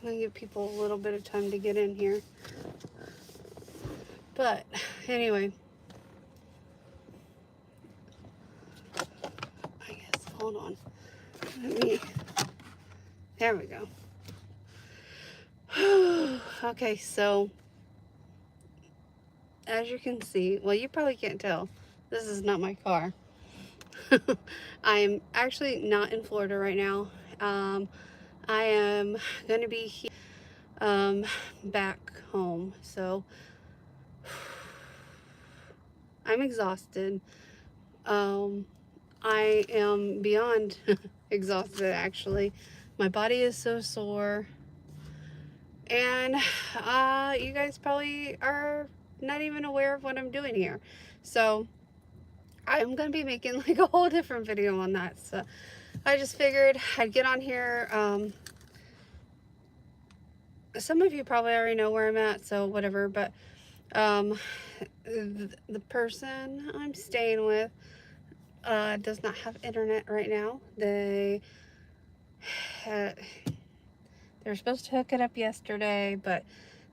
gonna give people a little bit of time to get in here. But anyway, I guess, hold on. There we go. Okay, so as you can see, well, you probably can't tell, this is not my car. I'm actually not in Florida right now. I am going to be here, back home. So I'm exhausted. I am beyond exhausted, actually. My body is so sore. And you guys probably are not even aware of what I'm doing here. So I'm going to be making like a whole different video on that. So I just figured I'd get on here. Some of you probably already know where I'm at, so whatever. But the person I'm staying with does not have internet right now. They were supposed to hook it up yesterday, but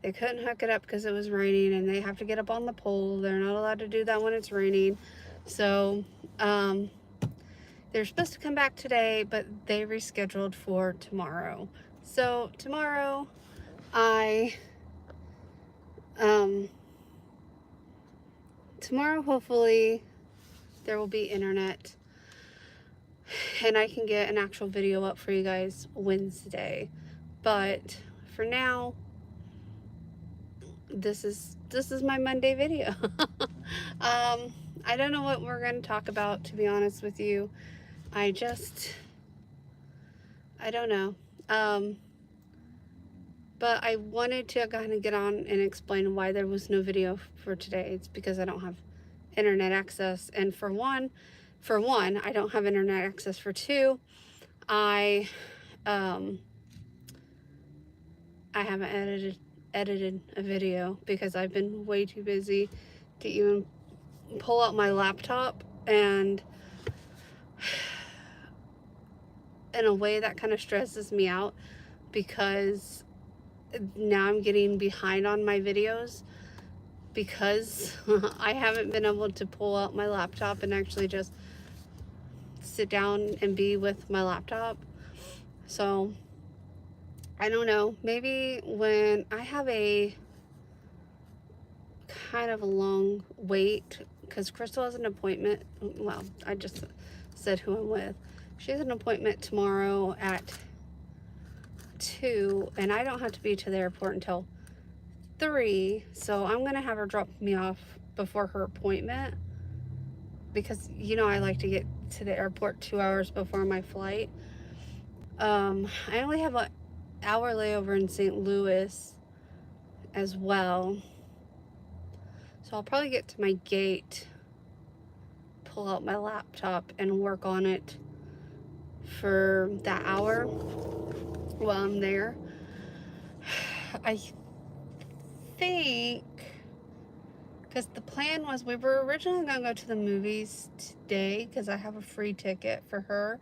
they couldn't hook it up because it was raining, and they have to get up on the pole. They're not allowed to do that when it's raining. So they're supposed to come back today, but they rescheduled for tomorrow. So tomorrow tomorrow hopefully there will be internet and I can get an actual video up for you guys Wednesday. But for now, this is my Monday video. I don't know what we're going to talk about, to be honest with you. I don't know. But I wanted to kind of get on and explain why there was no video for today. It's because I don't have internet access. And for one, I don't have internet access. For two, I haven't edited a video because I've been way too busy to even pull out my laptop, and in a way that kind of stresses me out because now I'm getting behind on my videos because I haven't been able to pull out my laptop and actually just sit down and be with my laptop. So I don't know, maybe when I have a kind of a long wait, because Crystal has an appointment. Well, I just said who I'm with. She has an appointment tomorrow at 2, and I don't have to be to the airport until 3, so I'm gonna have her drop me off before her appointment because you know I like to get to the airport 2 hours before my flight. I only have an hour layover in St. Louis as well, so I'll probably get to my gate, pull out my laptop and work on it for that hour while I'm there. I think, because the plan was we were originally going to go to the movies today because I have a free ticket for her.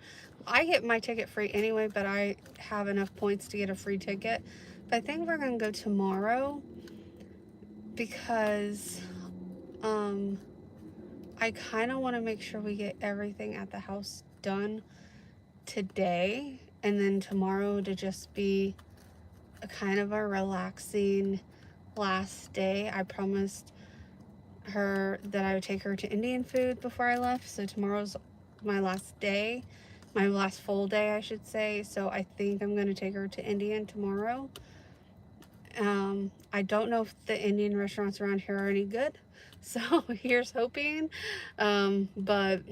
I get my ticket free anyway, but I have enough points to get a free ticket. But I think we're going to go tomorrow because I kind of want to make sure we get everything at the house done today, and then tomorrow to just be a kind of a relaxing last day. I promised her that I would take her to Indian food before I left, so tomorrow's my last day, my last full day I should say. So I think I'm going to take her to Indian tomorrow. I don't know if the Indian restaurants around here are any good, so here's hoping. But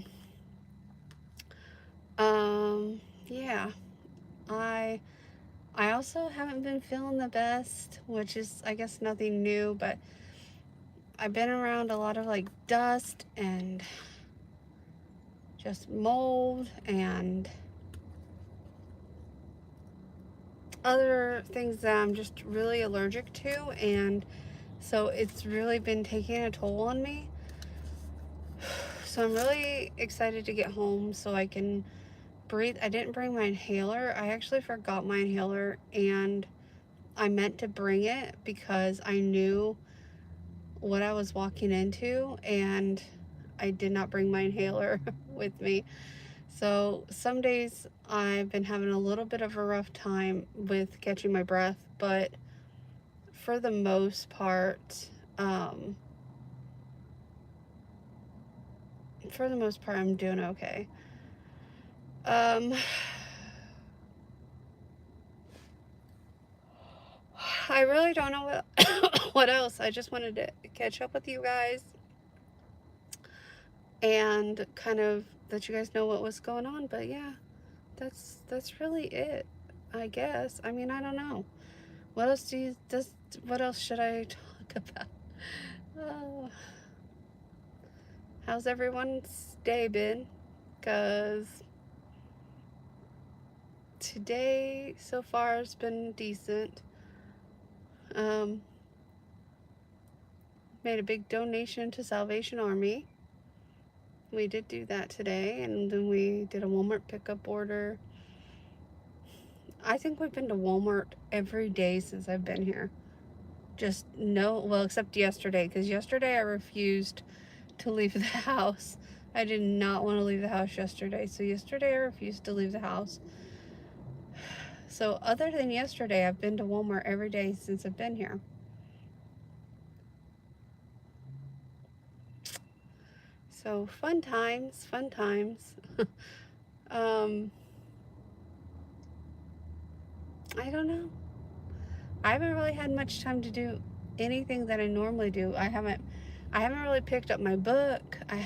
yeah, I also haven't been feeling the best, which is I guess nothing new, but I've been around a lot of like dust and just mold and other things that I'm just really allergic to, and so it's really been taking a toll on me. So I'm really excited to get home so I can breathe. I didn't bring my inhaler. I actually forgot my inhaler and I meant to bring it because I knew what I was walking into, and I did not bring my inhaler with me. So some days I've been having a little bit of a rough time with catching my breath, but for the most part, I'm doing okay. I really don't know what else. I just wanted to catch up with you guys and kind of let you guys know what was going on. But yeah, that's really it, I guess. I mean, I don't know. What else what else should I talk about? Oh, how's everyone's day been? Because today so far has been decent. Made a big donation to Salvation Army. We did do that today, and then we did a Walmart pickup order. I think we've been to Walmart every day since I've been here. Just no, well, except yesterday, because yesterday I refused to leave the house. I did not want to leave the house yesterday, so yesterday I refused to leave the house. So other than yesterday, I've been to Walmart every day since I've been here. So fun times, fun times. I don't know. I haven't really had much time to do anything that I normally do. I haven't really picked up my book. I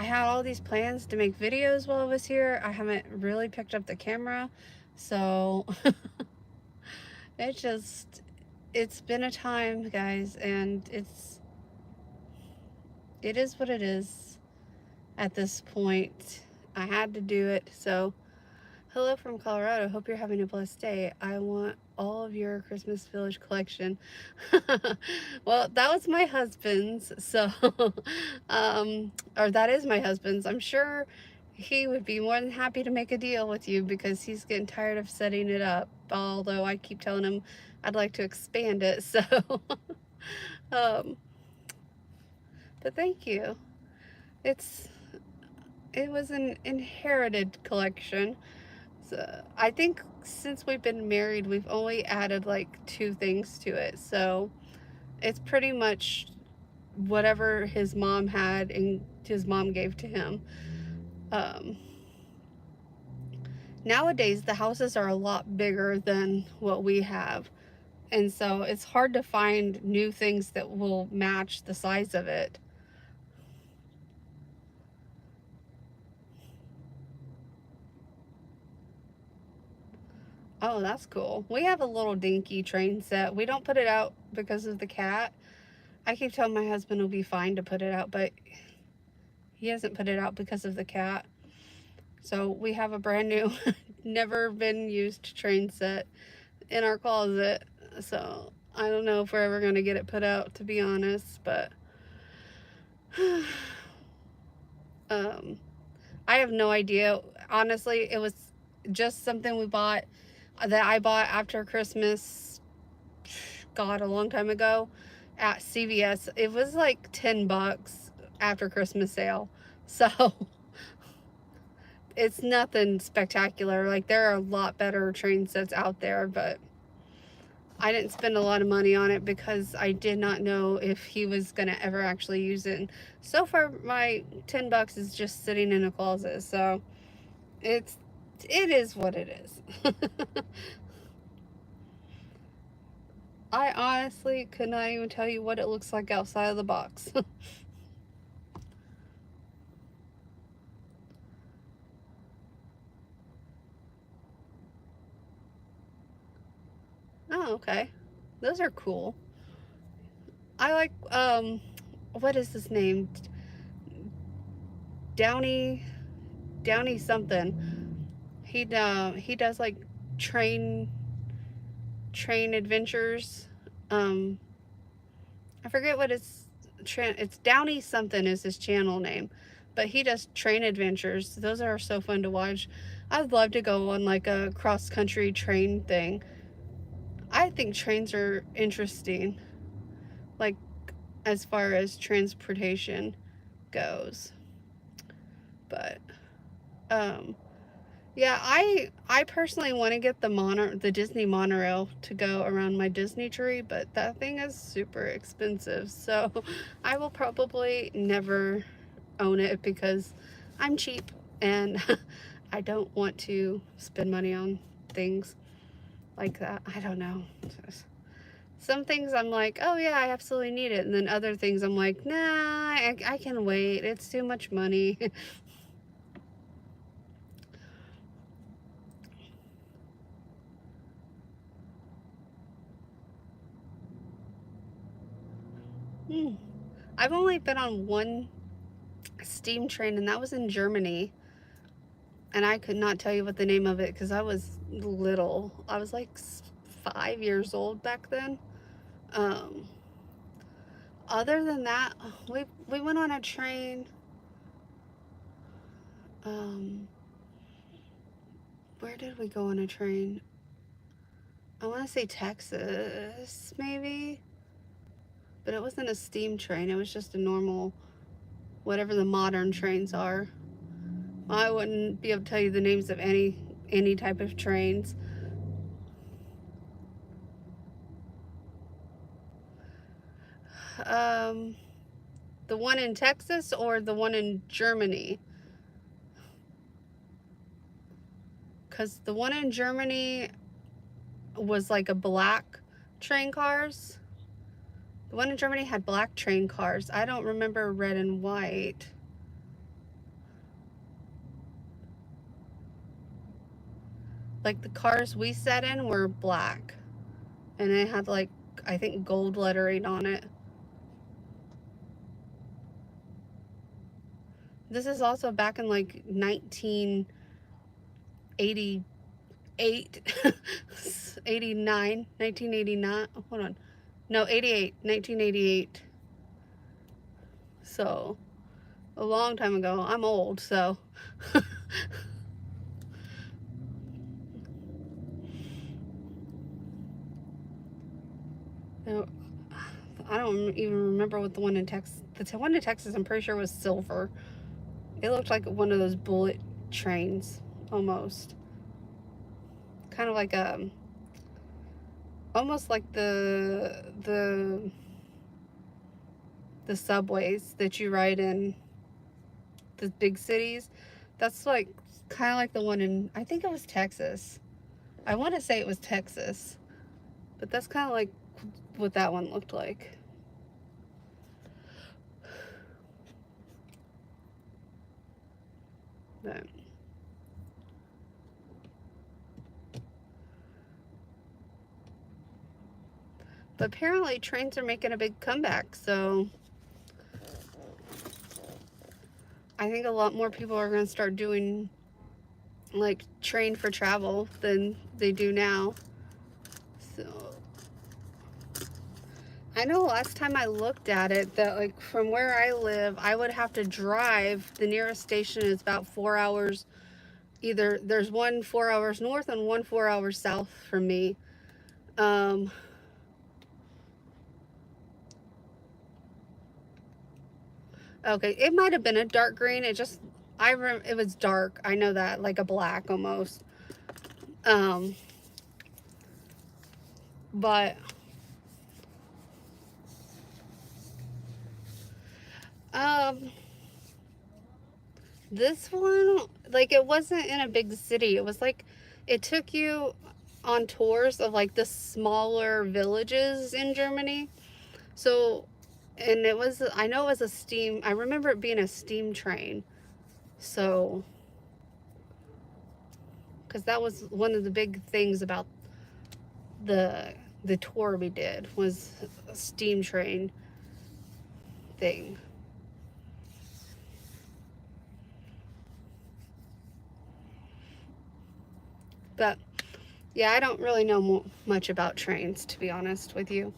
had all these plans to make videos while I was here. I haven't really picked up the camera. So it's been a time, guys, and it is what it is at this point. I had to do it. So hello from Colorado. Hope you're having a blessed day. I want all of your Christmas Village collection. Well, that was my husband's. So, or that is my husband's. I'm sure he would be more than happy to make a deal with you because he's getting tired of setting it up. Although I keep telling him I'd like to expand it. So, but thank you. It was an inherited collection. So I think since we've been married, we've only added like 2 things to it. So it's pretty much whatever his mom had and his mom gave to him. Nowadays, the houses are a lot bigger than what we have. And so it's hard to find new things that will match the size of it. Oh, that's cool. We have a little dinky train set. We don't put it out because of the cat. I keep telling my husband it'll be fine to put it out, but he hasn't put it out because of the cat. So we have a brand new, never been used train set in our closet. So I don't know if we're ever going to get it put out, to be honest, but I have no idea. Honestly, it was just something that I bought after Christmas, God, a long time ago at CVS. It was like $10 after Christmas sale. So it's nothing spectacular. Like, there are a lot better train sets out there, but I didn't spend a lot of money on it because I did not know if he was going to ever actually use it. And so far, my $10 is just sitting in a closet. So it is what it is. I honestly could not even tell you what it looks like outside of the box. Oh, okay. Those are cool. I like, what is his name? Downey something. He does like train adventures. I forget what it's Downey something is his channel name, but he does train adventures. Those are so fun to watch. I'd love to go on like a cross country train thing. I think trains are interesting, like as far as transportation goes. But yeah, I personally want to get the Disney monorail to go around my Disney tree, but that thing is super expensive. So I will probably never own it because I'm cheap and I don't want to spend money on things like that. I don't know. Some things I'm like, oh yeah, I absolutely need it. And then other things I'm like, nah, I can wait. It's too much money. I've only been on one steam train, and that was in Germany. And I could not tell you what the name of it because I was little. I was like 5 years old back then. Um, Other than that, we went on a train. Um, where did we go on a train? I want to say Texas, maybe, but it wasn't a steam train. It was just a normal, whatever the modern trains are. I wouldn't be able to tell you the names of any type of trains. Um, the one in Texas or the one in Germany? Because the one in Germany was like a black train cars. The one in Germany had black train cars. I don't remember red and white. Like the cars we sat in were black. And it had like, I think gold lettering on it. This is also back in like 1988, 89, 1989. Hold on. No, 88, 1988. So, a long time ago. I'm old, so. I don't even remember what the one in Texas. The one in Texas, I'm pretty sure was silver. It looked like one of those bullet trains, almost. Kind of like almost like the subways that you ride in the big cities. That's like kind of like the one in, I think it was Texas. I want to say it was Texas, but that's kind of like what that one looked like. But apparently trains are making a big comeback, so I think a lot more people are going to start doing like train for travel than they do now. So I know last time I looked at it that like from where I live, I would have to drive. The nearest station is about 4 hours. Either there's one 4 hours north and one 4 hours south from me. Okay, it might have been a dark green. It just, it was dark. I know that, like a black almost. But um, this one, like, it wasn't in a big city. It was like, it took you on tours of like the smaller villages in Germany. So, and it was, I know it was a steam, I remember it being a steam train. So, because that was one of the big things about the tour we did was a steam train thing. But yeah, I don't really know much about trains, to be honest with you.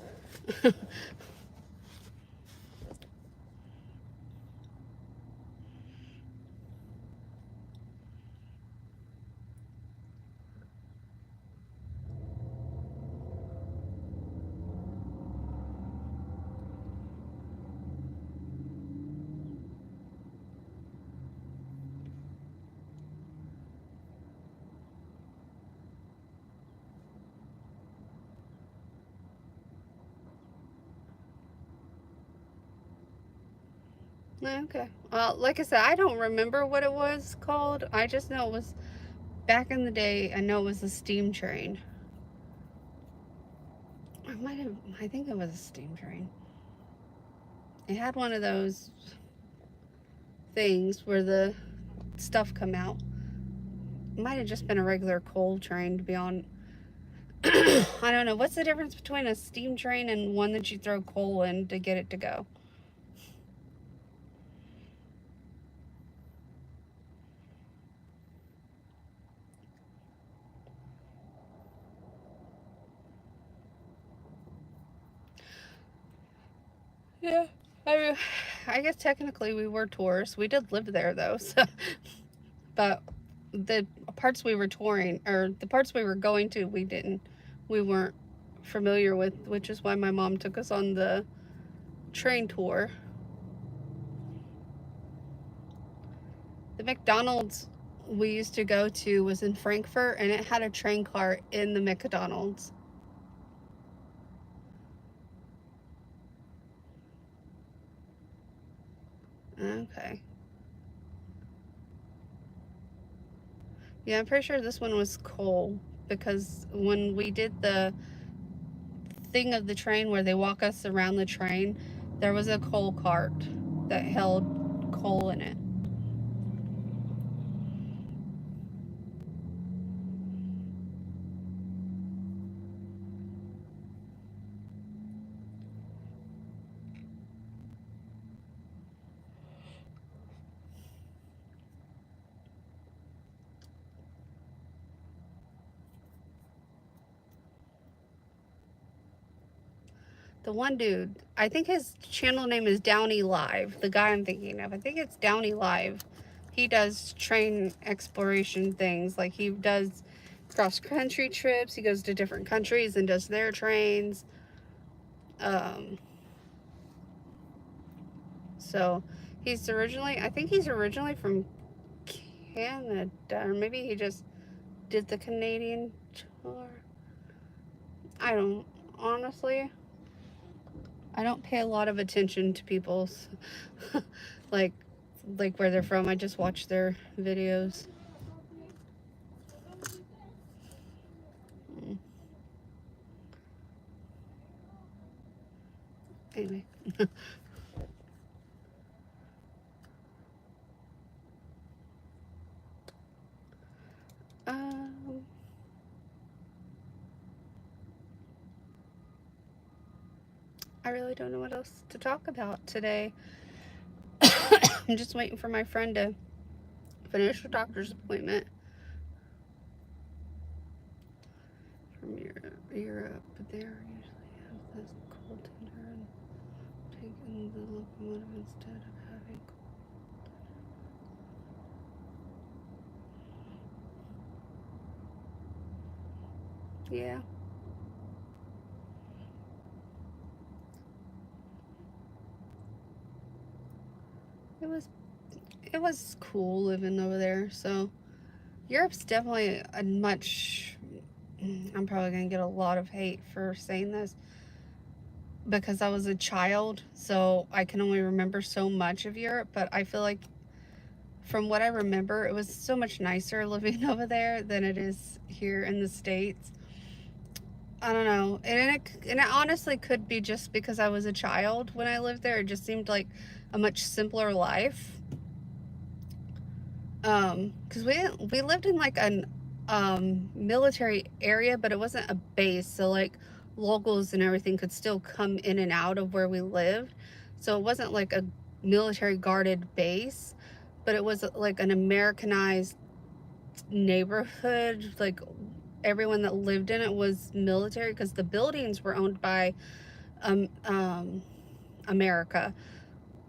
Okay. Like I said, I don't remember what it was called. I just know it was back in the day. I know it was a steam train. I think it was a steam train. It had one of those things where the stuff come out. It might have just been a regular coal train, to be on. I don't know. What's the difference between a steam train and one that you throw coal in to get it to go? Yeah. I mean, I guess technically we were tourists. We did live there though, so but the parts we were touring, or the parts we were going to, we weren't familiar with, which is why my mom took us on the train tour. The McDonald's we used to go to was in Frankfurt, and it had a train car in the McDonald's. Okay. Yeah, I'm pretty sure this one was coal, because when we did the thing of the train where they walk us around the train, there was a coal cart that held coal in it. The one dude, I think his channel name is Downey Live. The guy I'm thinking of, I think it's Downey Live. He does train exploration things. Like, he does cross country trips. He goes to different countries and does their trains. Um, so I think he's originally from Canada, or maybe he just did the Canadian tour. I don't, honestly, I don't pay a lot of attention to people's like where they're from. I just watch their videos. Anyway. um, I really don't know what else to talk about today. I'm just waiting for my friend to finish her doctor's appointment from Europe, but they usually have this cold tender and taking the locomotive instead of having cold. Yeah. It was cool living over there. So Europe's definitely a much, I'm probably gonna get a lot of hate for saying this because I was a child, so I can only remember so much of Europe, but I feel like from what I remember, it was so much nicer living over there than it is here in the States. I don't know. And it honestly could be just because I was a child when I lived there. It just seemed like a much simpler life. Because we lived in like an military area, but it wasn't a base, so like locals and everything could still come in and out of where we lived. So it wasn't like a military guarded base, but it was like an Americanized neighborhood. Like, everyone that lived in it was military because the buildings were owned by um, um, America.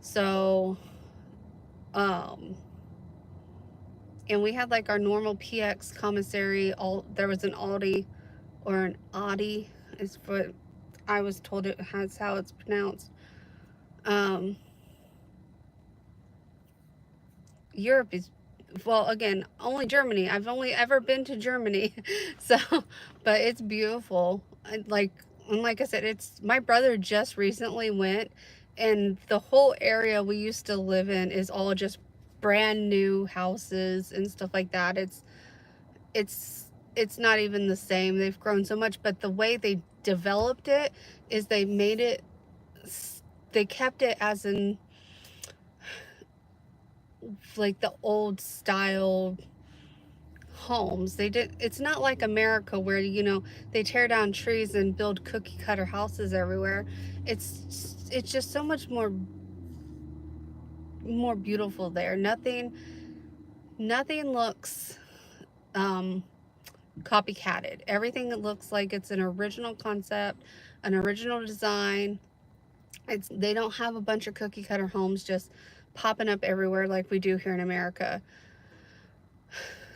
So um, and we had like our normal PX commissary. There was an Aldi, or an Audi is what I was told it has how it's pronounced. Um, Europe is, well, again, only Germany. I've only ever been to Germany, so, but it's beautiful. And like I said, it's, my brother just recently went, And the whole area we used to live in is all just brand new houses and stuff like that. It's not even the same. They've grown so much, but the way they developed it is they kept it as in like the old style homes. It's not like America where, they tear down trees and build cookie cutter houses everywhere. It's just so much more beautiful there. Nothing looks copycatted. Everything looks like it's an original concept, an original design. They don't have a bunch of cookie cutter homes just popping up everywhere like we do here in America.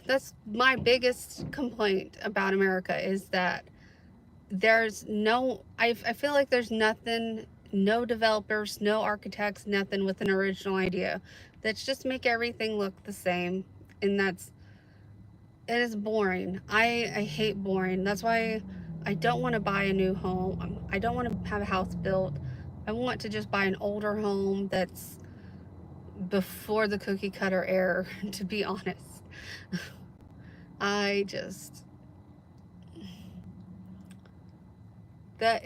That's my biggest complaint about America, is that I feel like there's nothing, no developers, no architects, nothing with an original idea. Let's just make everything look the same. And it is boring. I hate boring. That's why I don't want to buy a new home. I don't want to have a house built. I want to just buy an older home that's before the cookie cutter era, to be honest. I just, that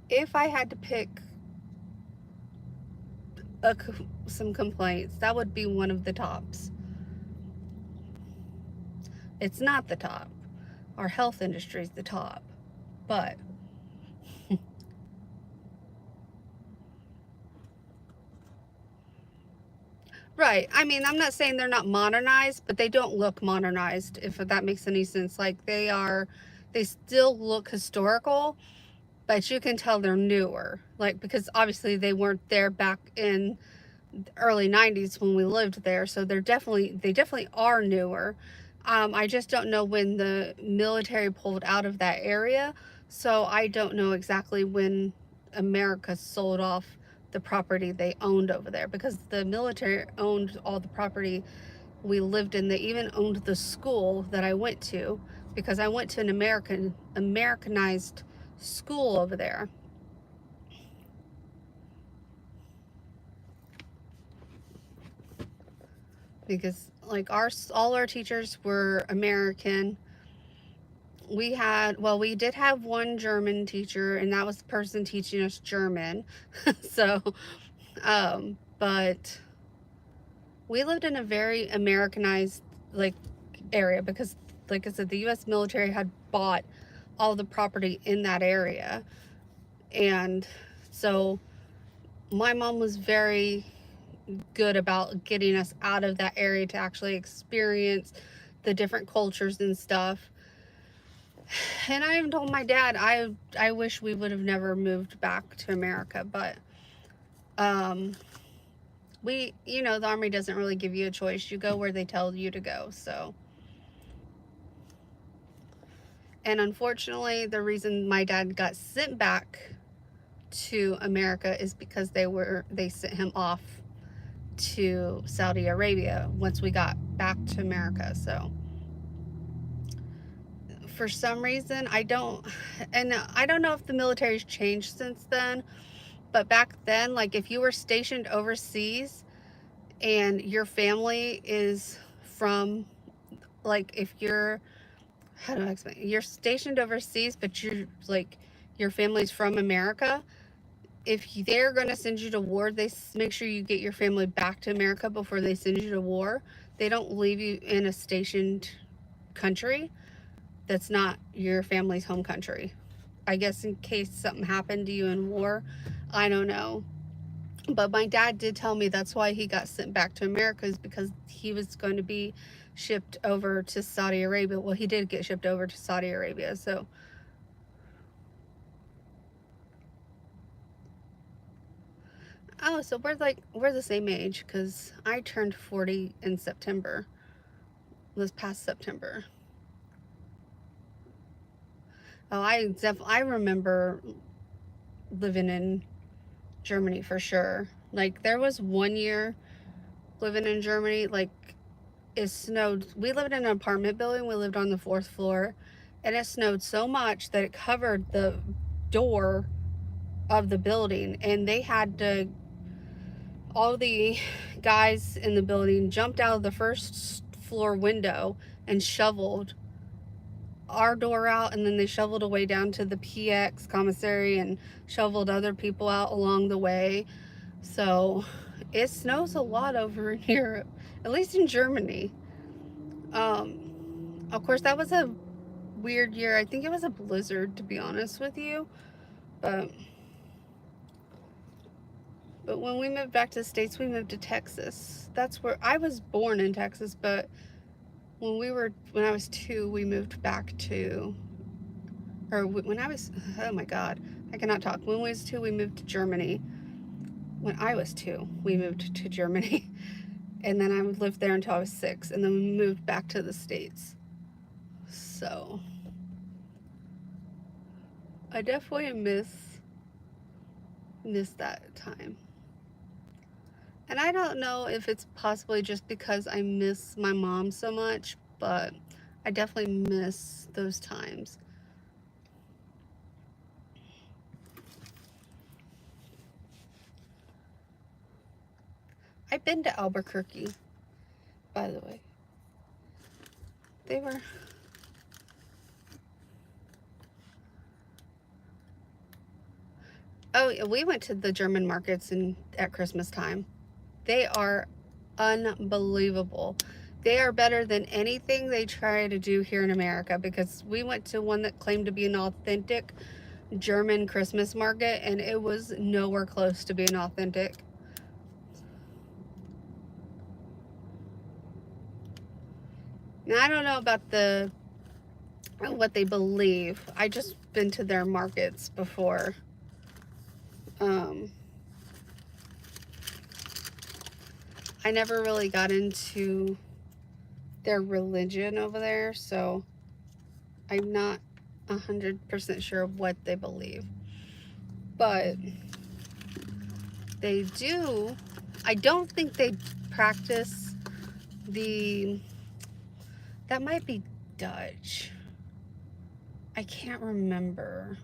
if I had to pick some complaints, that would be one of the tops. It's not the top. Our health industry is the top, but right. I mean, I'm not saying they're not modernized, but they don't look modernized, if that makes any sense. Like they still look historical, but you can tell they're newer. Like, because obviously they weren't there back in the early 90s when we lived there, so they definitely are newer. I just don't know when the military pulled out of that area, so I don't know exactly when America sold off the property they owned over there, because the military owned all the property we lived in. They even owned the school that I went to, because I went to an Americanized school over there. Because like all our teachers were American. We did have one German teacher, and that was the person teaching us German. So, but we lived in a very Americanized like area, because like I said, the US military had bought all the property in that area. And so my mom was very good about getting us out of that area to actually experience the different cultures and stuff. And I even told my dad I wish we would have never moved back to America, but the Army doesn't really give you a choice. You go where they tell you to go. So, and unfortunately, the reason my dad got sent back to America is because they sent him off to Saudi Arabia once we got back to America. So for some reason, I don't know if the military's changed since then, but back then, like if you were stationed overseas and your family is from, like if you're, how do I explain? You're stationed overseas, but your family's from America. If they're going to send you to war, they make sure you get your family back to America before they send you to war. They don't leave you in a stationed country that's not your family's home country. I guess in case something happened to you in war. I don't know. But my dad did tell me that's why he got sent back to America, is because he was going to be shipped over to Saudi Arabia. Well, he did get shipped over to Saudi Arabia, so. Oh, so we're the same age, because I turned 40 in September, this past September. Oh, I remember living in Germany for sure. Like there was one year living in Germany, like it snowed. We lived in an apartment building. We lived on the 4th floor, and it snowed so much that it covered the door of the building, and they had to, all the guys in the building jumped out of the first floor window and shoveled our door out, and then they shoveled away down to the PX commissary and shoveled other people out along the way. So it snows a lot over in Europe, at least in Germany. Of course, that was a weird year. I think it was a blizzard, to be honest with you. But when we moved back to the States, we moved to Texas. That's where I was born, in Texas, but when I was 2, we moved back to, or when I was, oh my God, I cannot talk. When I was 2, we moved to Germany. When I was 2, we moved to Germany. And then I lived there until I was 6, and then we moved back to the States. So I definitely miss that time. And I don't know if it's possibly just because I miss my mom so much, but I definitely miss those times. I've been to Albuquerque, by the way. They were... Oh, we went to the German markets at Christmas time. They are unbelievable. They are better than anything they try to do here in America, because we went to one that claimed to be an authentic German Christmas market, and it was nowhere close to being authentic. Now, I don't know about what they believe. I just been to their markets before. I never really got into their religion over there, so I'm not 100% sure what they believe. But they do, I don't think they practice that might be Dutch. I can't remember.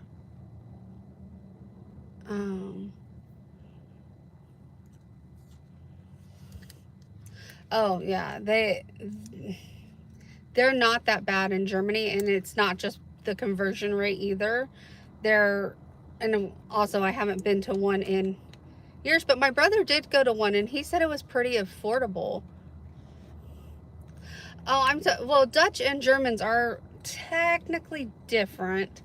Oh yeah, they're not that bad in Germany, and it's not just the conversion rate either. And also I haven't been to one in years, but my brother did go to one, and he said it was pretty affordable. Oh, well, Dutch and Germans are technically different.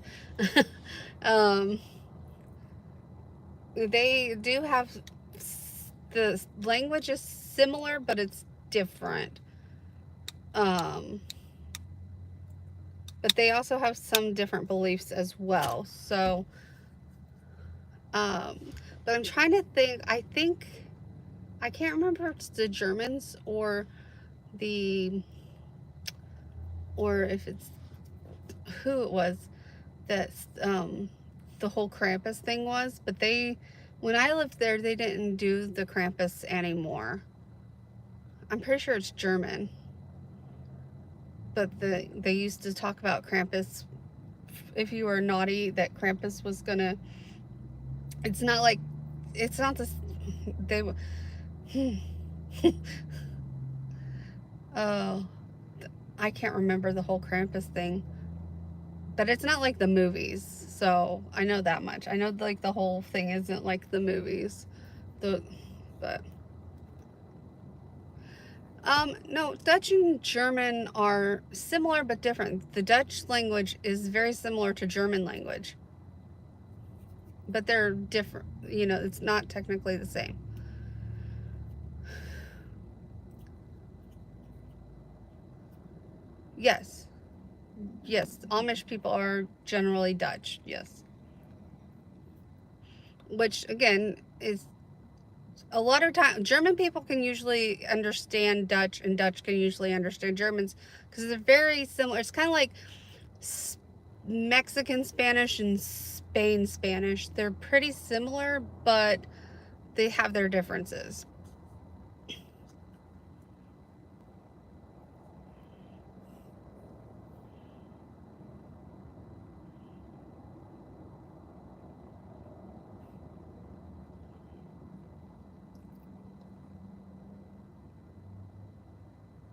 They do have, the language is similar, but it's different. But they also have some different beliefs as well. So, but I'm trying to think. I can't remember if it's the Germans or if it's who it was that the whole Krampus thing was. But when I lived there, they didn't do the Krampus anymore. I'm pretty sure it's German. But they used to talk about Krampus. If you were naughty, that Krampus was gonna... It's not this... They... Oh, I can't remember the whole Krampus thing. But it's not like the movies, so I know that much. I know like the whole thing isn't like the movies. No, Dutch and German are similar but different. The Dutch language is very similar to German language, but they're different. It's not technically the same. Yes. Yes, Amish people are generally Dutch, yes. Which, again, is a lot of time, German people can usually understand Dutch, and Dutch can usually understand Germans, because they're very similar. It's kind of like Mexican Spanish and Spain Spanish. They're pretty similar, but they have their differences.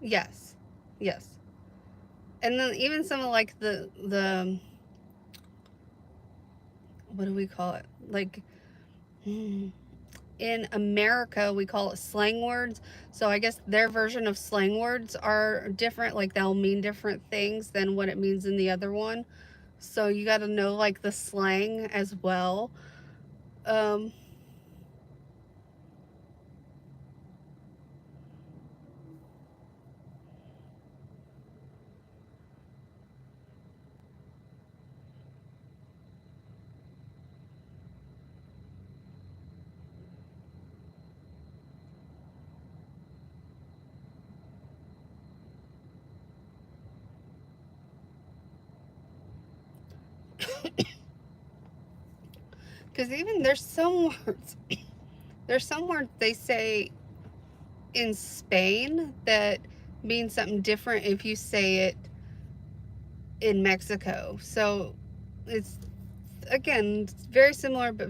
Yes. Yes. And then even some of like the what do we call it? Like in America we call it slang words. So I guess their version of slang words are different. Like they'll mean different things than what it means in the other one. So you got to know like the slang as well. Um, because even there's some words they say in Spain that means something different if you say it in Mexico. So it's again it's very similar but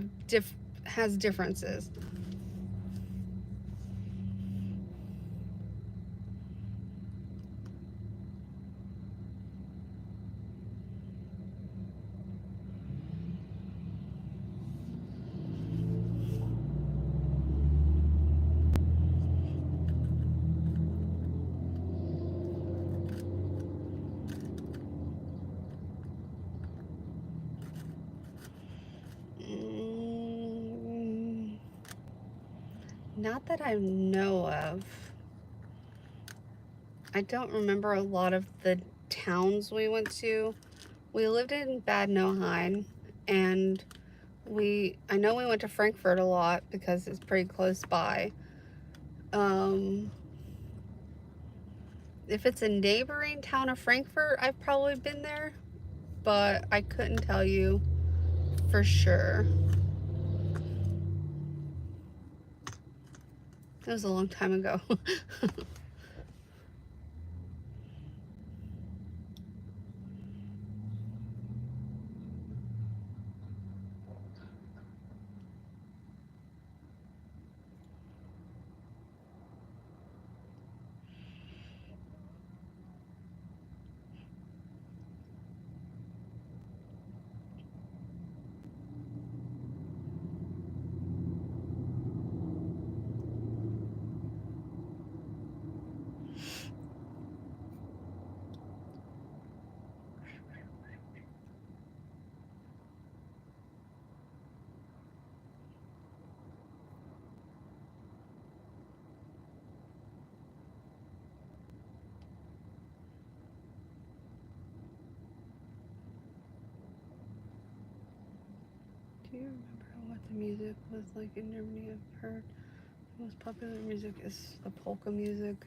has differences. Mm, not that I know of. I don't remember a lot of the towns we went to. We lived in Bad Nauheim, and I know we went to Frankfurt a lot because it's pretty close by. Um, if it's a neighboring town of Frankfurt, I've probably been there, but I couldn't tell you for sure. It was a long time ago. Do you remember what the music was like in Germany? I've heard the most popular music is the polka music.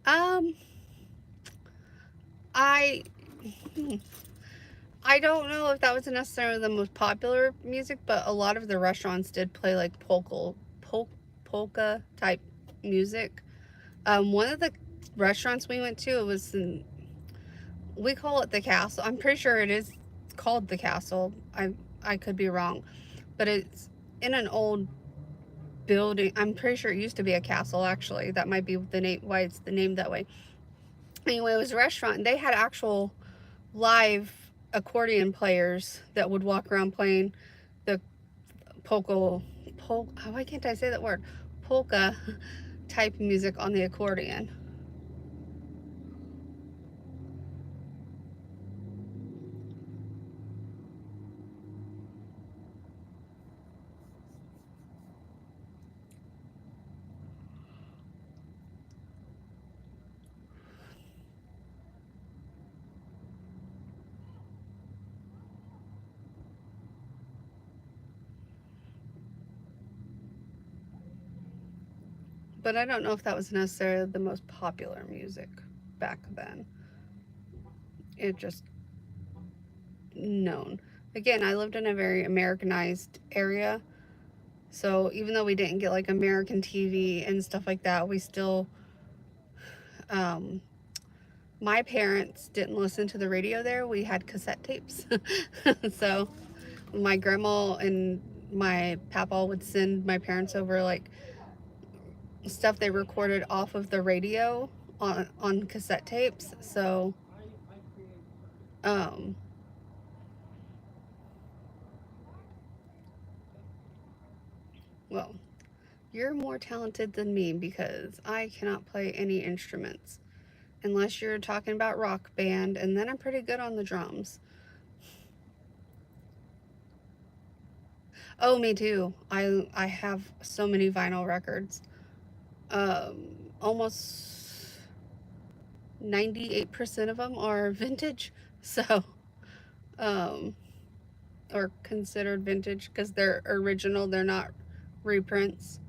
Um, I hmm, I don't know if that was necessarily the most popular music, but a lot of the restaurants did play like polka type music. One of the restaurants we went to, it was we call it the Castle. I'm pretty sure it is called the Castle. I could be wrong, but it's in an old building. I'm pretty sure it used to be a castle actually. That might be the name why it's the name that way. Anyway, it was a restaurant and they had actual live accordion players that would walk around playing the why can't I say that word? Polka type music on the accordion. But I don't know if that was necessarily the most popular music back then. It just known. Again, I lived in a very Americanized area. So even though we didn't get like American TV and stuff like that, we still, um, my parents didn't listen to the radio there. We had cassette tapes. So my grandma and my papa would send my parents over like stuff they recorded off of the radio on cassette tapes. So um well, you're more talented than me because I cannot play any instruments unless you're talking about rock band, and then I'm pretty good on the drums. Oh, me too. I have so many vinyl records. Almost 98% of them are vintage. So, um, or considered vintage because they're original, they're not reprints.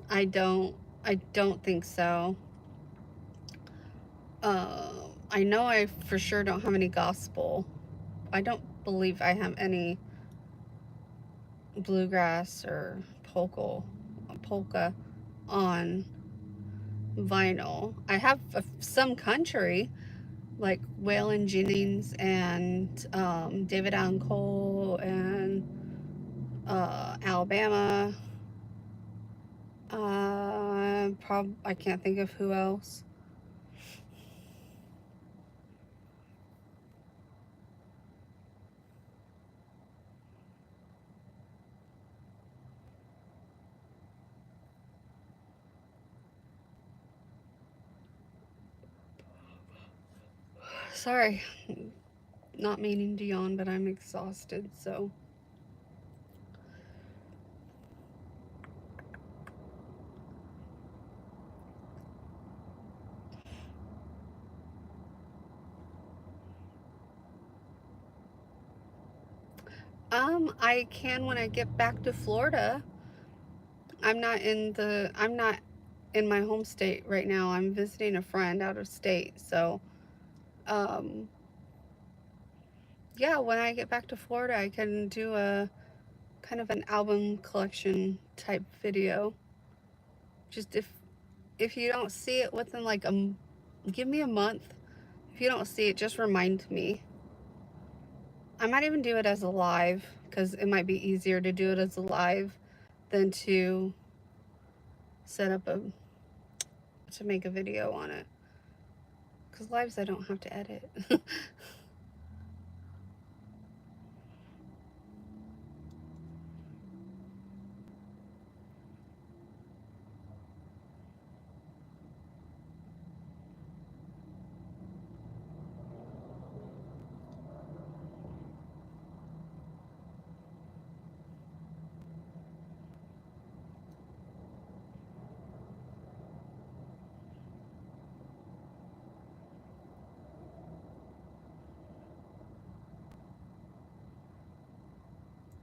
I don't I don't think so. I know I for sure don't have any gospel. I don't believe I have any bluegrass or polka on vinyl. I have some country like Waylon Jennings and David Allan Cole and Alabama. I can't think of who else. Sorry, not meaning to yawn, but I'm exhausted. So, I can when I get back to Florida. I'm not in my home state right now. I'm visiting a friend out of state. So, um, yeah, when I get back to Florida, I can do a kind of an album collection type video. Just if you don't see it within like give me a month. If you don't see it, just remind me. I might even do it as a live because it might be easier to do it as a live than to set up a to make a video on it. Because lives I don't have to edit.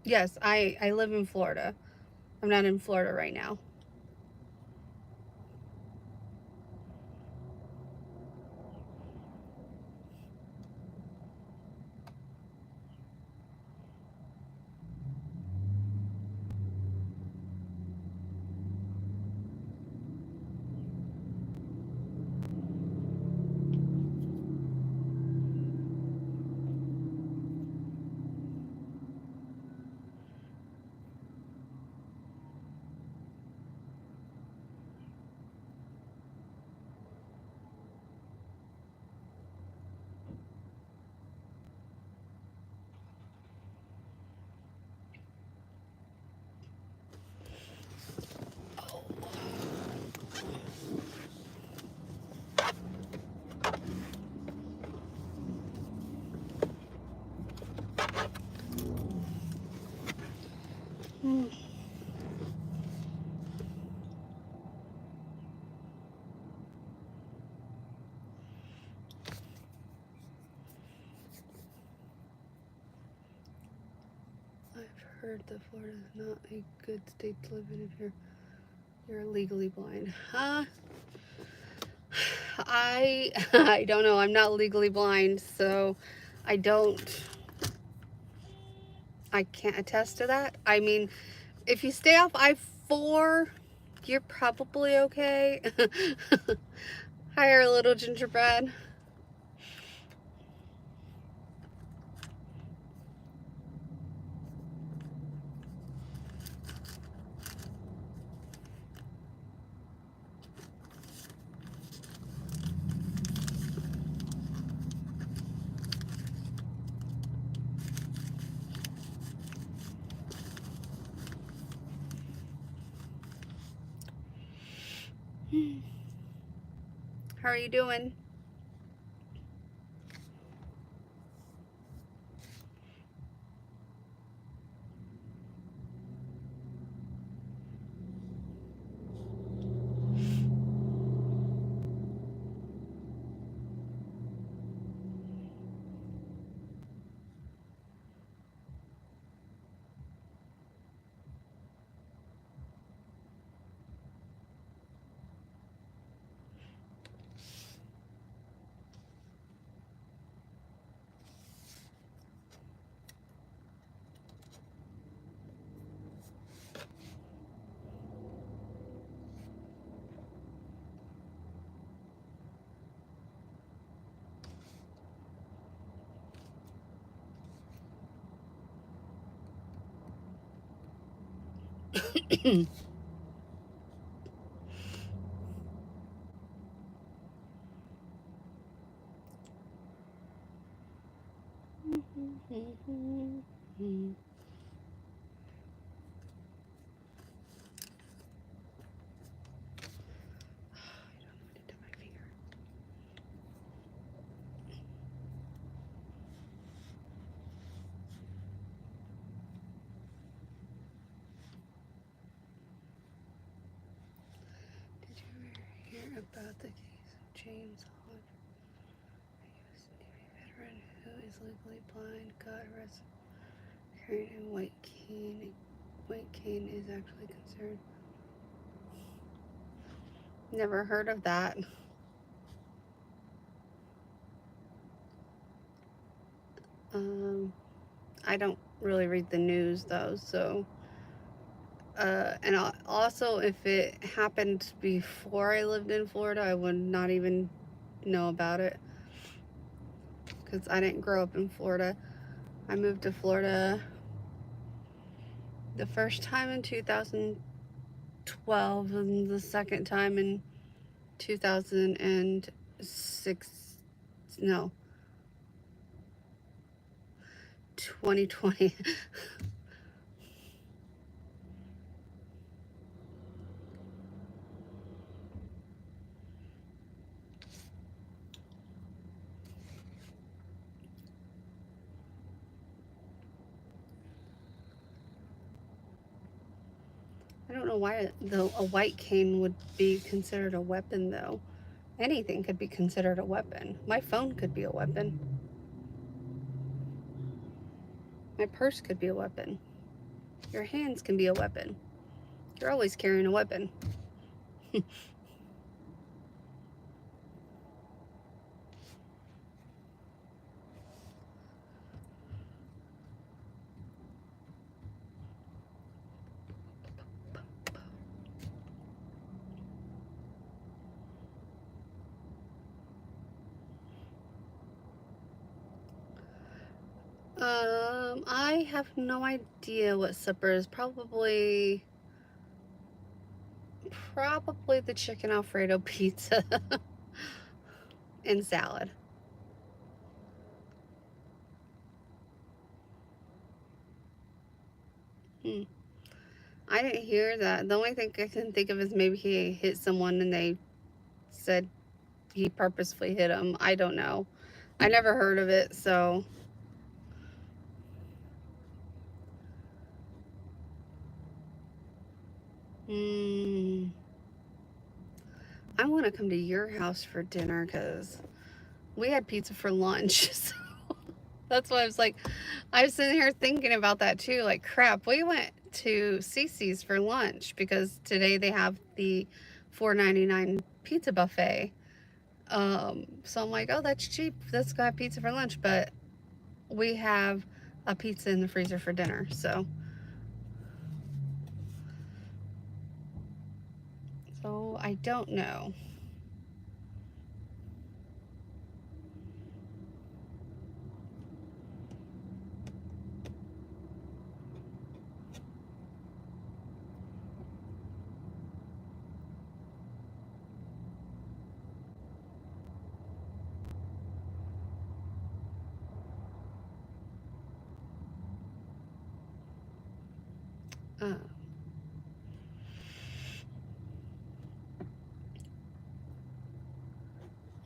Yes, I live in Florida. I'm not in Florida right now. heard that Florida is not a good state to live in if you're legally blind. Huh? I don't know. I'm not legally blind, so I can't attest to that. I mean, if you stay off I-4, you're probably okay. Hi, our little gingerbread. How are you doing? Did you ever hear about the case of James Hodge, a U.S. Navy veteran who is legally blind, got arrested carrying a white cane? A white cane is actually considered. Never heard of that. I don't really read the news though, so. And also, if it happened before I lived in Florida, I would not even know about it because I didn't grow up in Florida. I moved to Florida the first time in 2012 and the second time in 2006. No, 2020. I don't know why a white cane would be considered a weapon though. Anything could be considered a weapon. My phone could be a weapon. My purse could be a weapon. Your hands can be a weapon. You're always carrying a weapon. I have no idea what supper is. Probably the chicken Alfredo pizza and salad. Hmm. I didn't hear that. The only thing I can think of is maybe he hit someone and they said he purposefully hit him. I don't know. I never heard of it, so. Hmm. I want to come to your house for dinner because we had pizza for lunch. So. That's why I was sitting here thinking about that too. Like, crap, we went to Cece's for lunch because today they have the 4.99 pizza buffet. So I'm like, oh, that's cheap. Let's go have pizza for lunch. But we have a pizza in the freezer for dinner. So I don't know. Uh,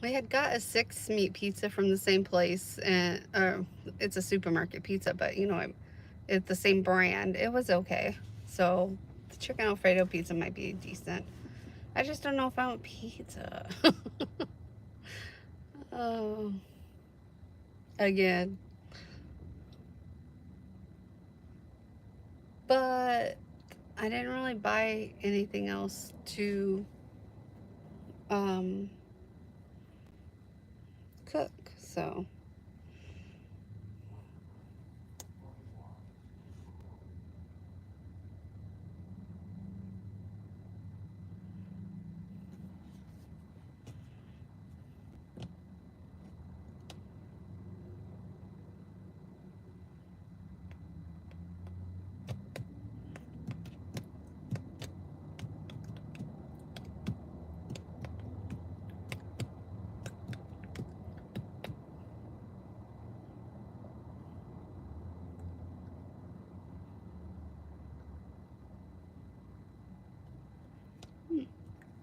we had got a 6 meat pizza from the same place, and it's a supermarket pizza, but it's the same brand. It was okay. So the chicken Alfredo pizza might be decent. I just don't know if I want pizza. Oh, again. But I didn't really buy anything else to um, cook. So,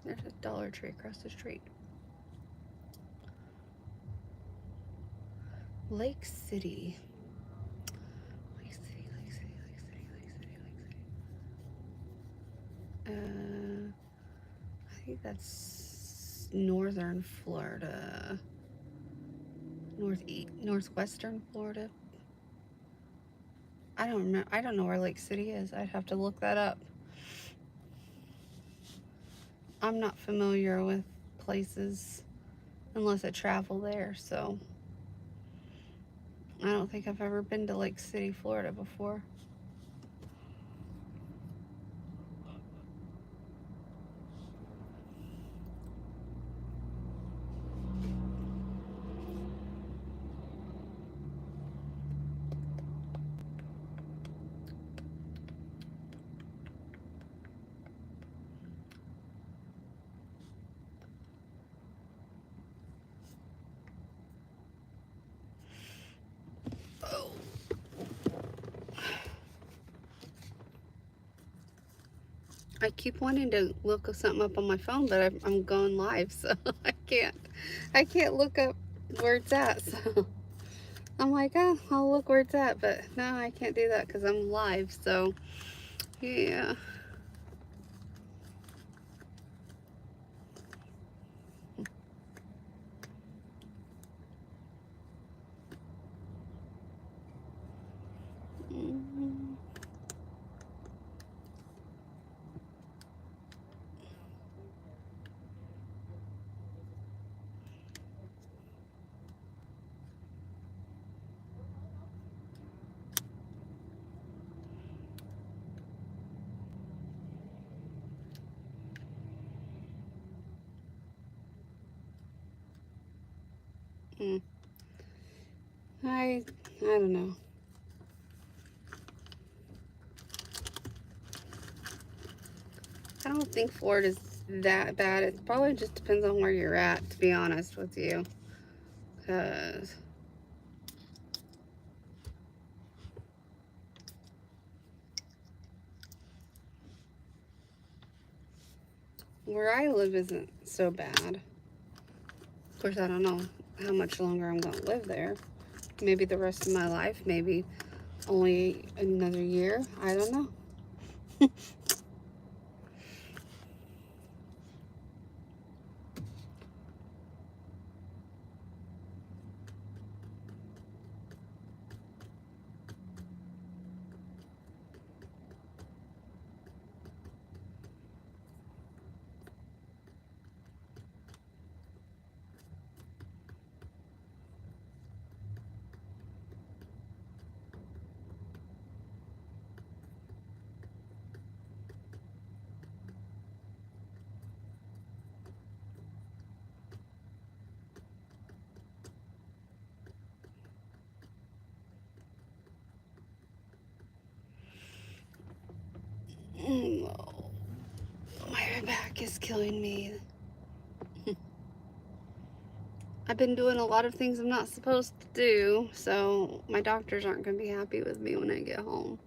there's a Dollar Tree across the street. Lake City. Lake City, Lake City, Lake City, Lake City, Lake City. I think that's northern Florida. Northwestern Florida. I don't remember. I don't know where Lake City is. I'd have to look that up. I'm not familiar with places unless I travel there, so I don't think I've ever been to Lake City, Florida before. Oh. I keep wanting to look something up on my phone, but I'm going live, so I can't look up where it's at. So I'm like, oh, I'll look where it's at, but no, I can't do that because I'm live. So yeah. Mm-hmm. Mm. I don't know. I don't think Florida's that bad. It probably just depends on where you're at, to be honest with you. Because where I live isn't so bad. Of course, I don't know how much longer I'm going to live there. Maybe the rest of my life, maybe only another year. I don't know. back is killing me. I've been doing a lot of things I'm not supposed to do, so my doctors aren't going to be happy with me when I get home.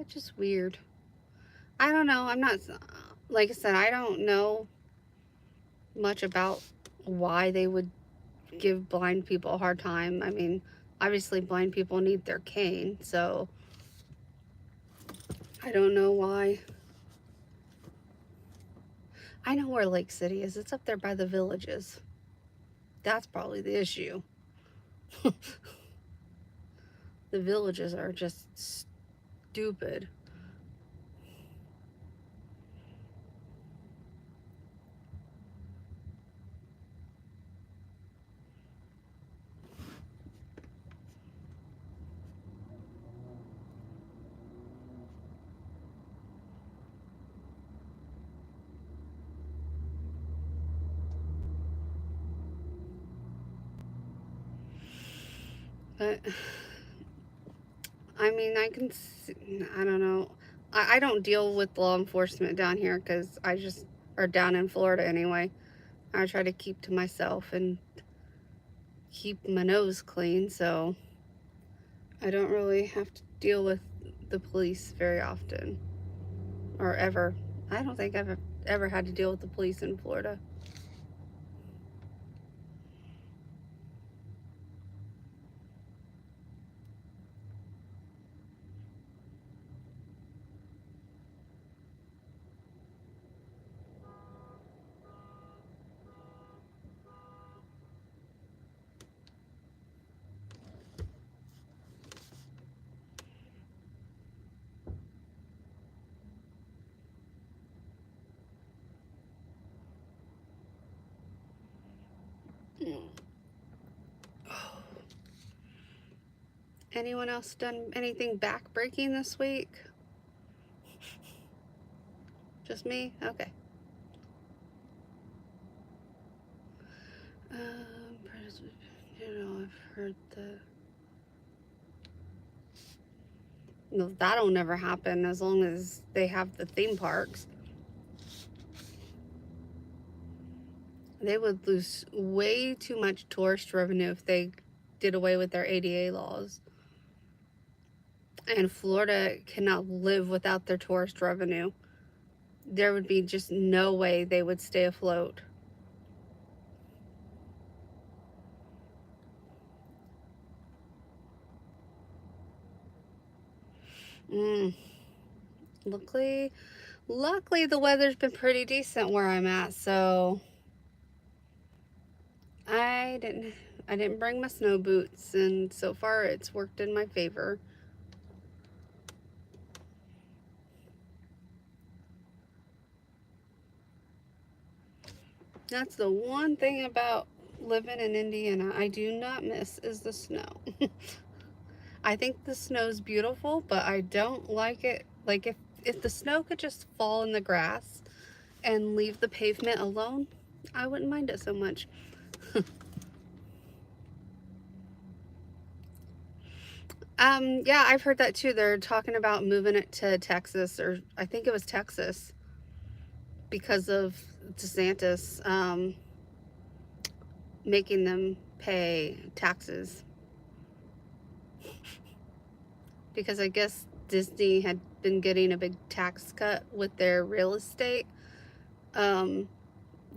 It's just weird. I don't know. I'm not, like I said, I don't know much about why they would give blind people a hard time. I mean, obviously blind people need their cane, so I don't know why. I know where Lake City is. It's up there by the Villages. That's probably the issue. The Villages are just stupid. But I mean, I can see, I don't know. I don't deal with law enforcement down here because or down in Florida anyway. I try to keep to myself and keep my nose clean, so I don't really have to deal with the police very often or ever. I don't think I've ever had to deal with the police in Florida. Anyone else done anything back-breaking this week? Just me? Okay. I've heard no, that'll never happen as long as they have the theme parks. They would lose way too much tourist revenue if they did away with their ADA laws. And Florida cannot live without their tourist revenue. There would be just no way they would stay afloat. Luckily the weather's been pretty decent where I'm at, so I didn't bring my snow boots, and so far it's worked in my favor. That's the one thing about living in Indiana I do not miss is the snow. I think the snow's beautiful, but I don't like it. Like if the snow could just fall in the grass and leave the pavement alone, I wouldn't mind it so much. Yeah, I've heard that too. They're talking about moving it to Texas, or I think it was Texas, because of DeSantis making them pay taxes. Because I guess Disney had been getting a big tax cut with their real estate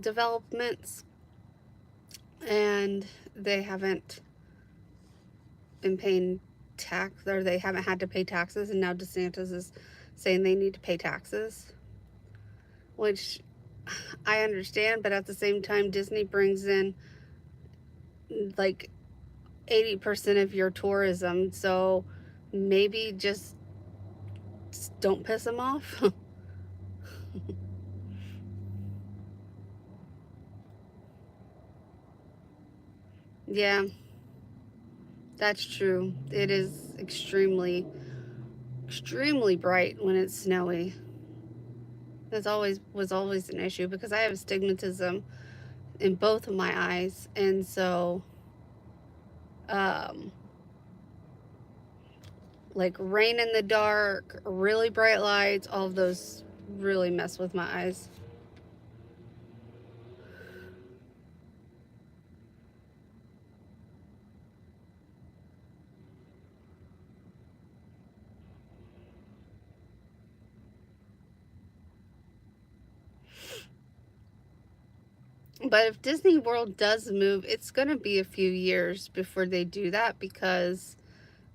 developments, and they haven't been paying tax, or they haven't had to pay taxes, and now DeSantis is saying they need to pay taxes, which I understand, but at the same time Disney brings in like 80% of your tourism, so maybe just don't piss them off. Yeah, That's true. It is extremely, extremely bright when it's snowy. That's always was always an issue because I have astigmatism in both of my eyes, and so um, like rain in the dark, really bright lights, all of those really mess with my eyes. But if Disney World does move, it's going to be a few years before they do that because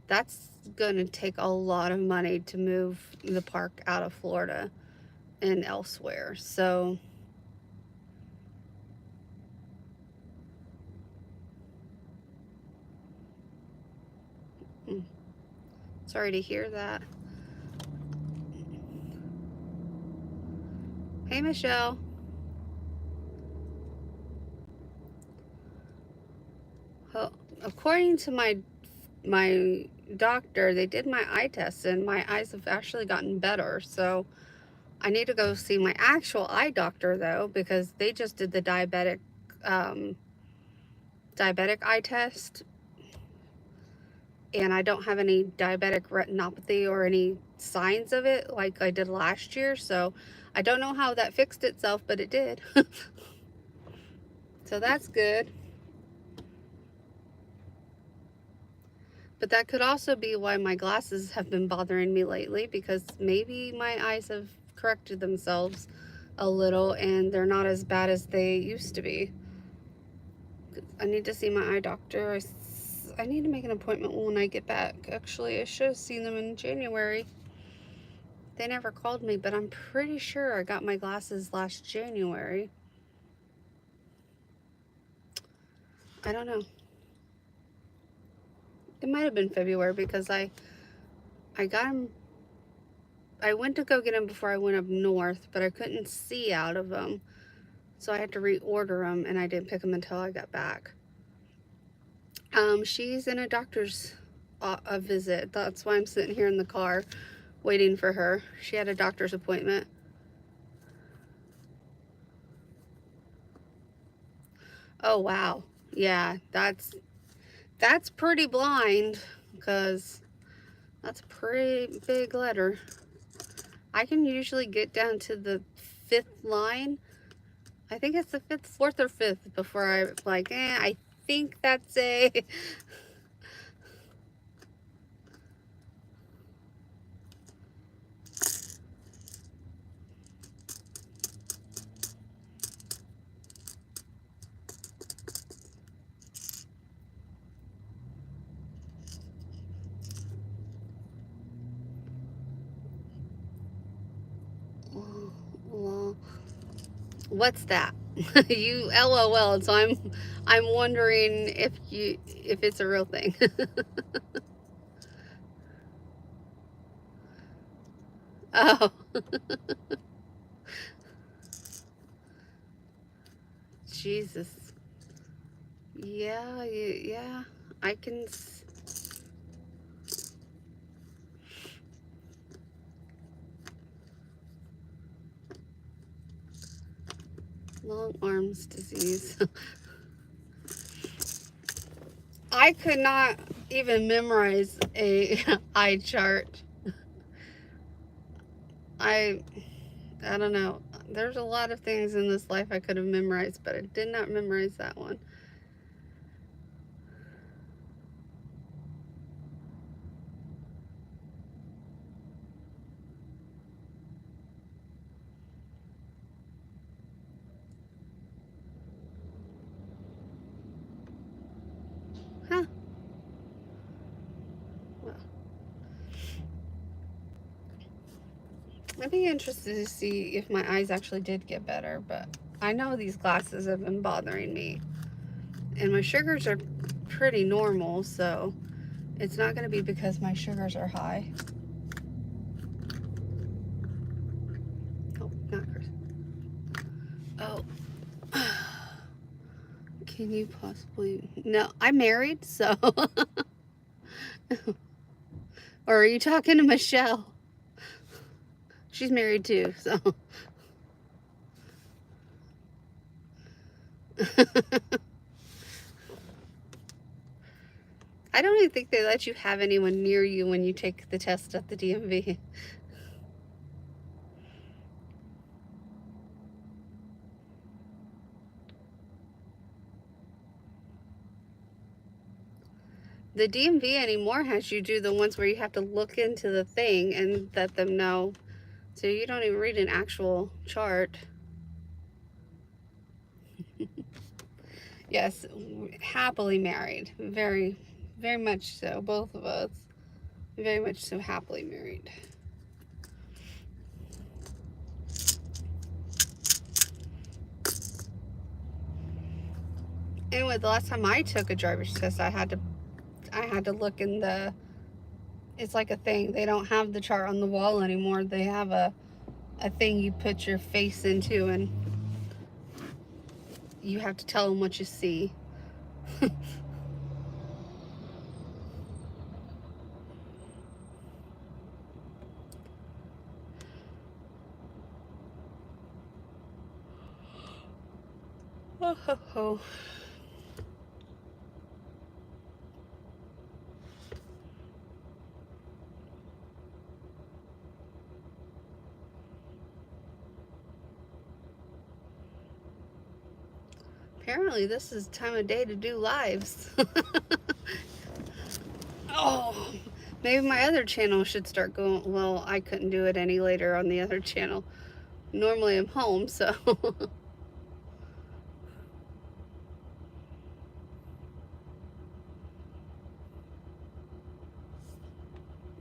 that's going to take a lot of money to move the park out of Florida and elsewhere. So, sorry to hear that. Hey, Michelle. Well, according to my doctor, they did my eye test and my eyes have actually gotten better. So I need to go see my actual eye doctor though, because they just did the um, diabetic eye test, and I don't have any diabetic retinopathy or any signs of it like I did last year. So I don't know how that fixed itself, but it did. So that's good. But that could also be why my glasses have been bothering me lately, because maybe my eyes have corrected themselves a little and they're not as bad as they used to be. I need to see my eye doctor. I need to make an appointment when I get back. Actually, I should have seen them in January. They never called me, but I'm pretty sure I got my glasses last January. I don't know. It might have been February because I got them. I went to go get them before I went up north, but I couldn't see out of them. So I had to reorder them, and I didn't pick them until I got back. She's in a doctor's a visit. That's why I'm sitting here in the car waiting for her. She had a doctor's appointment. Oh, wow. Yeah, that's pretty blind, because that's a pretty big letter. I can usually get down to the 5th line. I think it's the 5th, 4th or 5th before I like, I think that's a well, what's that? You LOL, so I'm wondering if it's a real thing. Oh. Jesus. Yeah, yeah. I can long arms disease. I could not even memorize a eye chart. I I don't know. There's a lot of things in this life I could have memorized, but I did not memorize that one. Huh. Well, I'd be interested to see if my eyes actually did get better, but I know these glasses have been bothering me. And my sugars are pretty normal, so it's not going to be because my sugars are high. Oh, not Chris. Oh. Can you possibly... No, I'm married, so... Or are you talking to Michelle? She's married too, so. I don't even think they let you have anyone near you when you take the test at the DMV. The DMV anymore has you do the ones where you have to look into the thing and let them know. So you don't even read an actual chart. Yes, happily married. Very, very much so. Both of us. Very much so happily married. Anyway, the last time I took a driver's test, I had to look in the, it's like a thing. They don't have the chart on the wall anymore. They have a thing you put your face into, and you have to tell them what you see. Oh, ho, ho. Apparently this is the time of day to do lives. Oh, maybe my other channel should start going. Well, I couldn't do it any later on the other channel. Normally I'm home, so.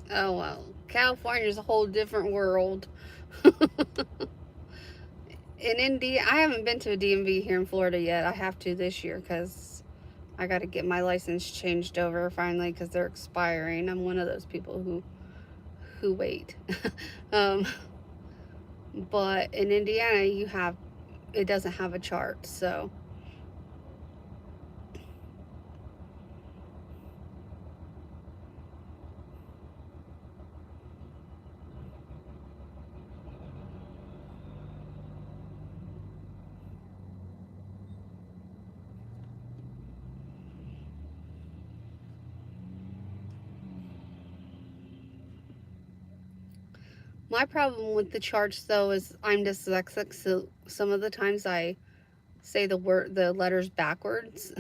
Oh well, California's a whole different world. In India, I haven't been to a DMV here in Florida yet. I have to this year because I got to get my license changed over finally because they're expiring. I'm one of those people who wait. um, but in Indiana, it doesn't have a chart, so. My problem with the charts though is I'm dyslexic, so some of the times I say the letters backwards,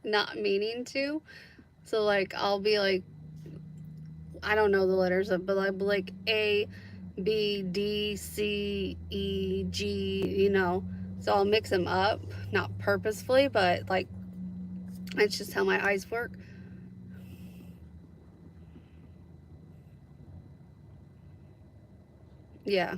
not meaning to. So like I'll be like, I don't know the letters, but I'll be like A, B, D, C, E, G, So I'll mix them up, not purposefully, but like it's just how my eyes work. Yeah.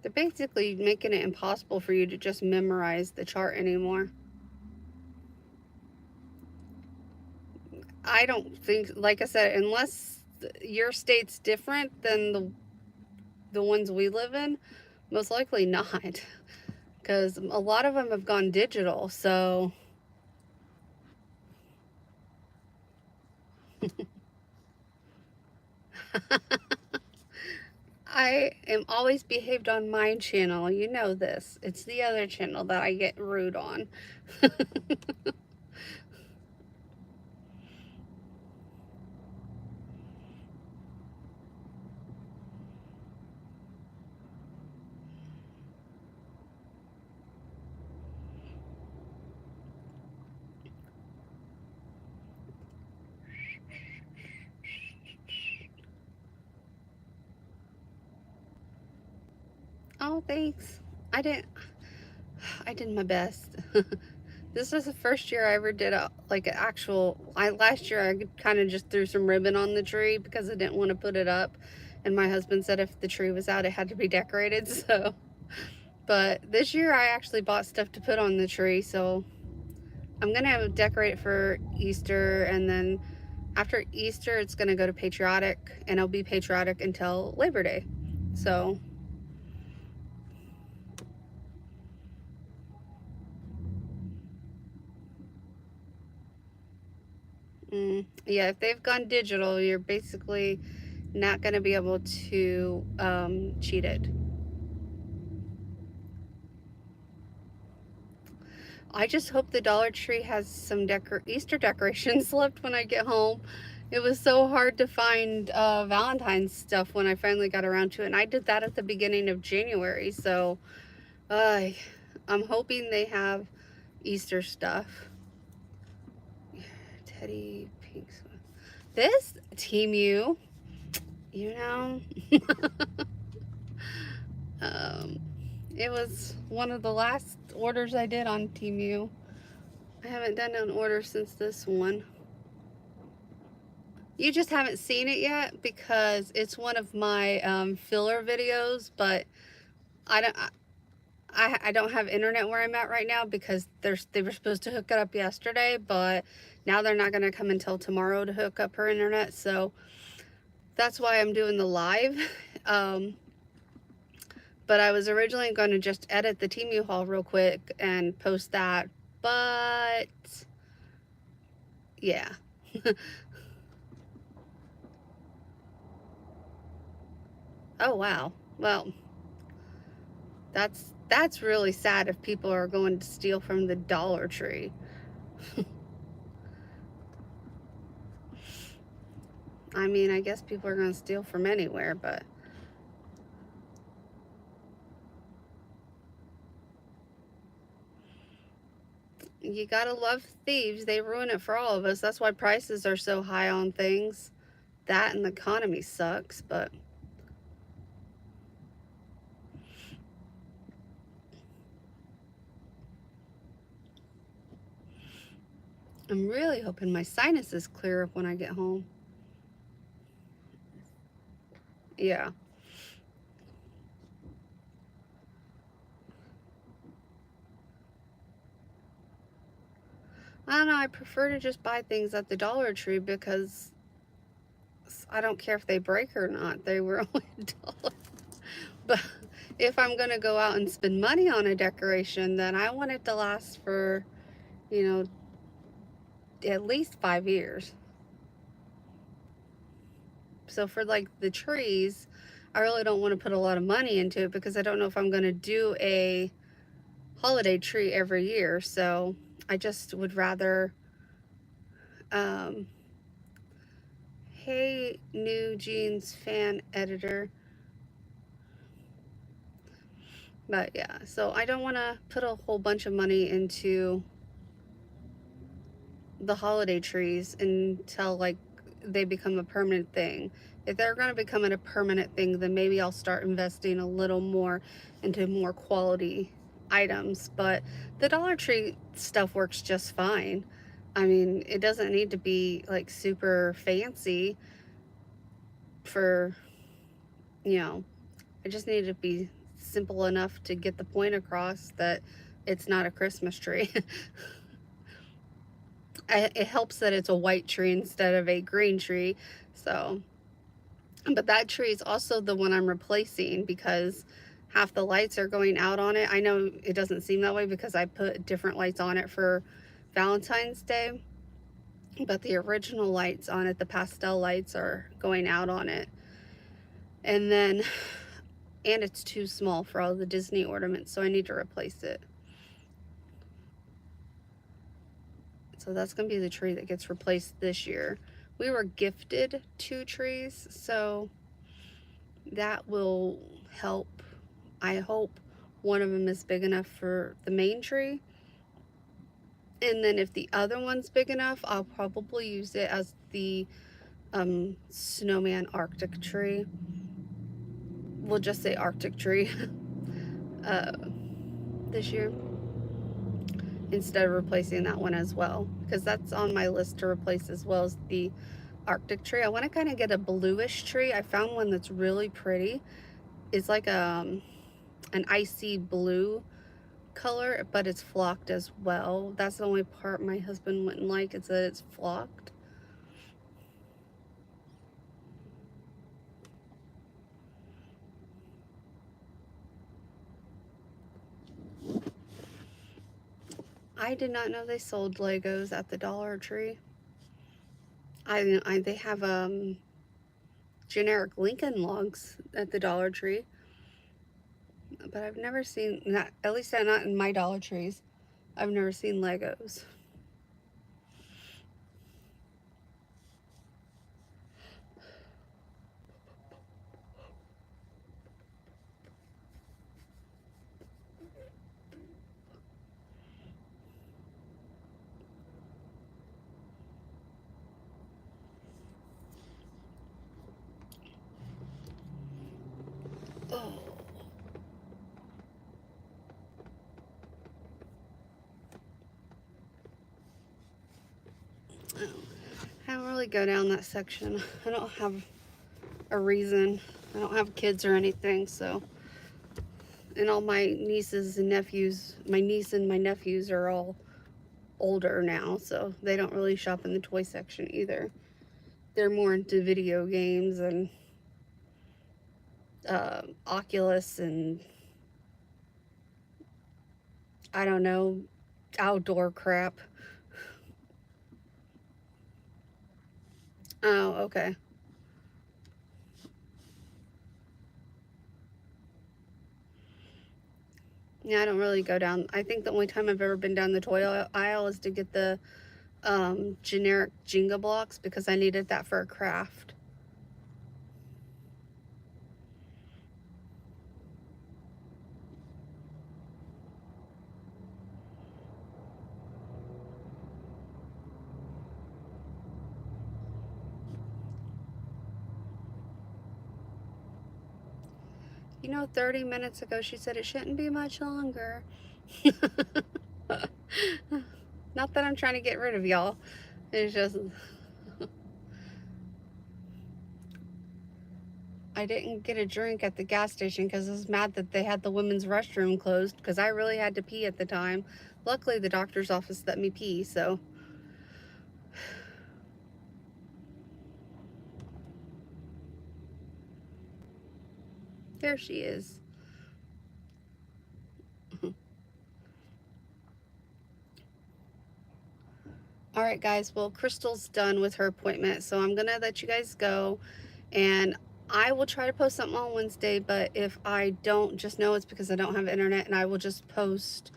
They're basically making it impossible for you to just memorize the chart anymore. I don't think, like I said, unless your state's different than the ones we live in, most likely not. Because a lot of them have gone digital, so. I am always behaved on my channel. You know this. It's the other channel that I get rude on. Oh, thanks. I did my best. This was the first year I ever did last year I kind of just threw some ribbon on the tree because I didn't want to put it up. And my husband said if the tree was out, it had to be decorated. So, but this year I actually bought stuff to put on the tree. So I'm going to decorate it for Easter. And then After Easter, it's going to go to Patriotic, and it'll be Patriotic until Labor Day. So yeah, if they've gone digital, you're basically not going to be able to cheat it. I just hope the Dollar Tree has some Easter decorations left when I get home. It was so hard to find Valentine's stuff when I finally got around to it, and I did that at the beginning of January, so I'm hoping they have Easter stuff. Teddy Pink. This Temu, you know, it was one of the last orders I did on Temu. I haven't done an order since this one. You just haven't seen it yet because it's one of my filler videos, but I don't have internet where I'm at right now because they were supposed to hook it up yesterday, but now they're not going to come until tomorrow to hook up her internet, so that's why I'm doing the live. But I was originally going to just edit the Temu haul real quick and post that, but yeah. Oh wow. Well, that's really sad if people are going to steal from the Dollar Tree. I mean, I guess people are going to steal from anywhere, but you gotta love thieves. They ruin it for all of us. That's why prices are so high on things. That and the economy sucks, but I'm really hoping my sinuses clear up when I get home. Yeah. I don't know, I prefer to just buy things at the Dollar Tree because I don't care if they break or not. They were only $1. But if I'm going to go out and spend money on a decoration, then I want it to last for, you know, at least 5 years. So for like the trees, I really don't want to put a lot of money into it because I don't know if I'm going to do a holiday tree every year. So I just would rather, hey, New Jeans fan editor. But yeah, so I don't want to put a whole bunch of money into the holiday trees until like they become a permanent thing. If they're going to become a permanent thing, then maybe I'll start investing a little more into more quality items. But the Dollar Tree stuff works just fine. I mean, it doesn't need to be like super fancy for, you know, I just need to be simple enough to get the point across that it's not a Christmas tree. It helps that it's a white tree instead of a green tree. So, but that tree is also the one I'm replacing because half the lights are going out on it. I know it doesn't seem that way because I put different lights on it for Valentine's Day, but the original lights on it, the pastel lights, are going out on it. And then, and it's too small for all the Disney ornaments, so I need to replace it. So that's going to be the tree that gets replaced this year. We were gifted 2 trees, so that will help. I hope one of them is big enough for the main tree. And then if the other one's big enough, I'll probably use it as the snowman Arctic tree. We'll just say Arctic tree this year, instead of replacing that one as well, because that's on my list to replace as well as the Arctic tree. I want to kind of get a bluish tree. I found one that's really pretty. It's like an icy blue color, but it's flocked as well. That's the only part my husband wouldn't like, is that it's flocked. I did not know they sold Legos at the Dollar Tree. They have generic Lincoln Logs at the Dollar Tree, but I've never seen, not, at least not in my Dollar Trees, I've never seen Legos. Oh. I don't really go down that section. I don't have a reason. I don't have kids or anything, so. And all my nieces and nephews, my niece and my nephews are all older now, so they don't really shop in the toy section either. They're more into video games and Oculus and I don't know, outdoor crap. Oh, okay. Yeah, I don't really go down. I think the only time I've ever been down the toy aisle is to get the generic Jenga blocks because I needed that for a craft. You know, 30 minutes ago she said it shouldn't be much longer. Not that I'm trying to get rid of y'all. It's just I didn't get a drink at the gas station because I was mad that they had the women's restroom closed because I really had to pee at the time. Luckily, the doctor's office let me pee, so. There she is. All right, guys. Well, Crystal's done with her appointment, so I'm going to let you guys go. And I will try to post something on Wednesday, but if I don't, just know it's because I don't have internet, and I will just post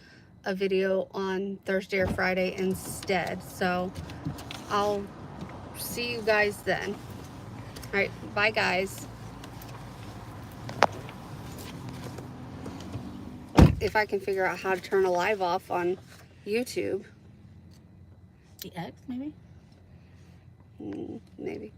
a video on Thursday or Friday instead. So I'll see you guys then. All right. Bye, guys. If I can figure out how to turn a live off on YouTube. The X, maybe? Maybe.